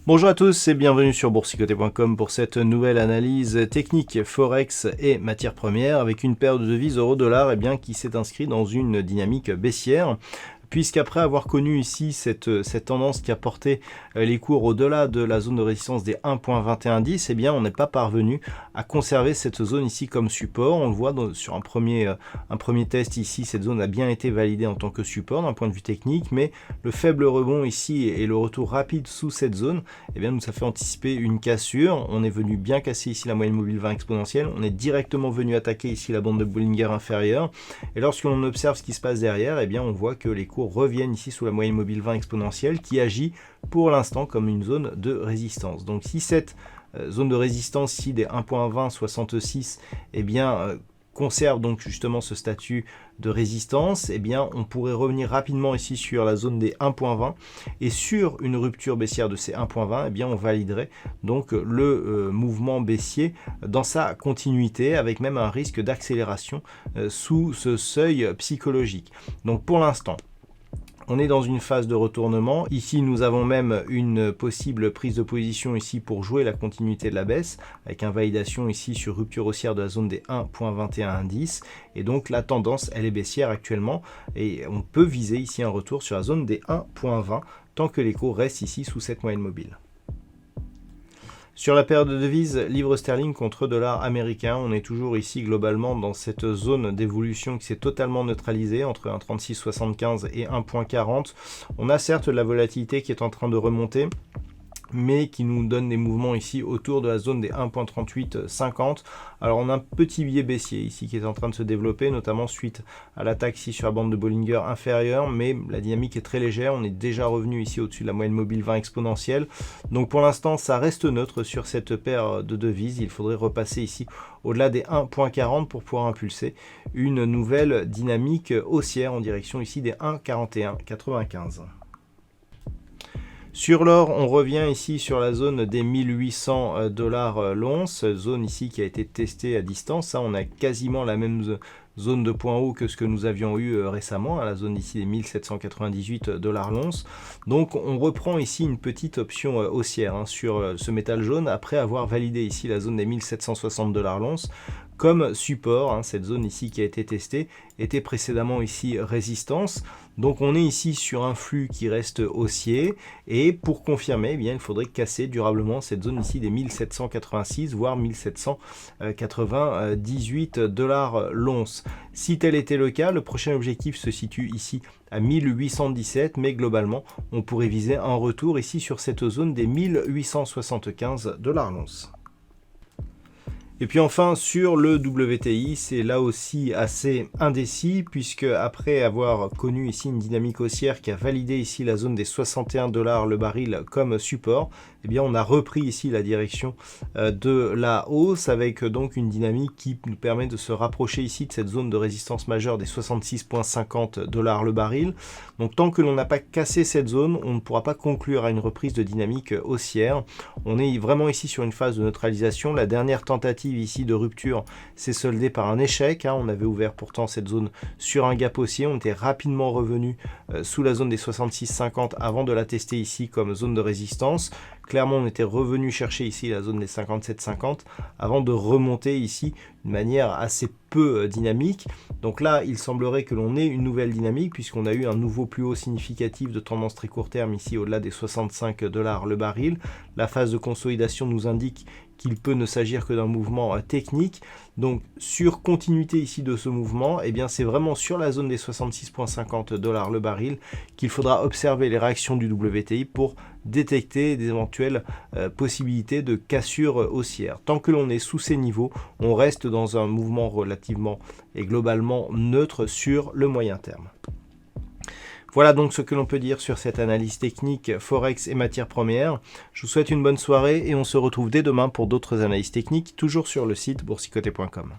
Bonjour à tous et bienvenue sur boursicoté.com pour cette nouvelle analyse technique Forex et matières premières avec une paire de devises euro-dollar qui s'est inscrite dans une dynamique baissière. Puisqu'après avoir connu ici cette tendance qui a porté les cours au-delà de la zone de résistance des 1.2110, on n'est pas parvenu à conserver cette zone ici comme support. On le voit sur un premier test ici, cette zone a bien été validée en tant que support d'un point de vue technique, mais le faible rebond ici et le retour rapide sous cette zone, nous a fait anticiper une cassure. On est venu bien casser ici la moyenne mobile 20 exponentielle, on est directement venu attaquer ici la bande de Bollinger inférieure, et lorsque l'on observe ce qui se passe derrière, on voit que les cours reviennent ici sous la moyenne mobile 20 exponentielle qui agit pour l'instant comme une zone de résistance. Donc si cette zone de résistance ici des 1.2066 conserve donc justement ce statut de résistance, on pourrait revenir rapidement ici sur la zone des 1.20 et sur une rupture baissière de ces 1.20, on validerait donc le mouvement baissier dans sa continuité avec même un risque d'accélération sous ce seuil psychologique. Donc pour l'instant, on est dans une phase de retournement. Ici, nous avons même une possible prise de position ici pour jouer la continuité de la baisse, avec invalidation ici sur rupture haussière de la zone des 1.2110. Et donc, la tendance, elle est baissière actuellement. Et on peut viser ici un retour sur la zone des 1.20, tant que les cours restent ici sous cette moyenne mobile. Sur la paire de devises livre sterling contre dollar américain, on est toujours ici globalement dans cette zone d'évolution qui s'est totalement neutralisée entre 1,3675 et 1,40. On a certes de la volatilité qui est en train de remonter, mais qui nous donne des mouvements ici autour de la zone des 1.3850. Alors on a un petit biais baissier ici qui est en train de se développer, notamment suite à l'attaque ici sur la bande de Bollinger inférieure, mais la dynamique est très légère, on est déjà revenu ici au-dessus de la moyenne mobile 20 exponentielle. Donc pour l'instant ça reste neutre sur cette paire de devises, il faudrait repasser ici au-delà des 1.40 pour pouvoir impulser une nouvelle dynamique haussière en direction ici des 1,4195. Sur l'or, on revient ici sur la zone des 1800 $ l'once, zone ici qui a été testée à distance. On a quasiment la même zone de point haut que ce que nous avions eu récemment, à la zone ici des 1798 $ l'once. Donc on reprend ici une petite option haussière sur ce métal jaune après avoir validé ici la zone des 1760 $ l'once comme support. Cette zone ici qui a été testée était précédemment ici résistance. Donc on est ici sur un flux qui reste haussier et pour confirmer, il faudrait casser durablement cette zone ici des 1786 voire 1798 $ l'once. Si tel était le cas, le prochain objectif se situe ici à 1817, mais globalement on pourrait viser un retour ici sur cette zone des 1875 $ l'once. Et puis enfin sur le WTI, c'est là aussi assez indécis puisque après avoir connu ici une dynamique haussière qui a validé ici la zone des 61 $ le baril comme support, on a repris ici la direction de la hausse avec donc une dynamique qui nous permet de se rapprocher ici de cette zone de résistance majeure des 66,50 $ le baril. Donc tant que l'on n'a pas cassé cette zone, on ne pourra pas conclure à une reprise de dynamique haussière. On est vraiment ici sur une phase de neutralisation. La dernière tentative ici de rupture s'est soldée par un échec. On avait ouvert pourtant cette zone sur un gap haussier. On était rapidement revenu sous la zone des 66,50 avant de la tester ici comme zone de résistance. Clairement, on était revenu chercher ici la zone des 57,50 avant de remonter ici de manière assez peu dynamique. Donc là, il semblerait que l'on ait une nouvelle dynamique puisqu'on a eu un nouveau plus haut significatif de tendance très court terme ici au-delà des 65 $ le baril. La phase de consolidation nous indique qu'il peut ne s'agir que d'un mouvement technique. Donc sur continuité ici de ce mouvement, c'est vraiment sur la zone des 66,50 $ le baril qu'il faudra observer les réactions du WTI pour détecter des éventuelles possibilités de cassure haussière. Tant que l'on est sous ces niveaux, on reste dans un mouvement relativement et globalement neutre sur le moyen terme. Voilà donc ce que l'on peut dire sur cette analyse technique Forex et matières premières. Je vous souhaite une bonne soirée et on se retrouve dès demain pour d'autres analyses techniques, toujours sur le site boursicoté.com.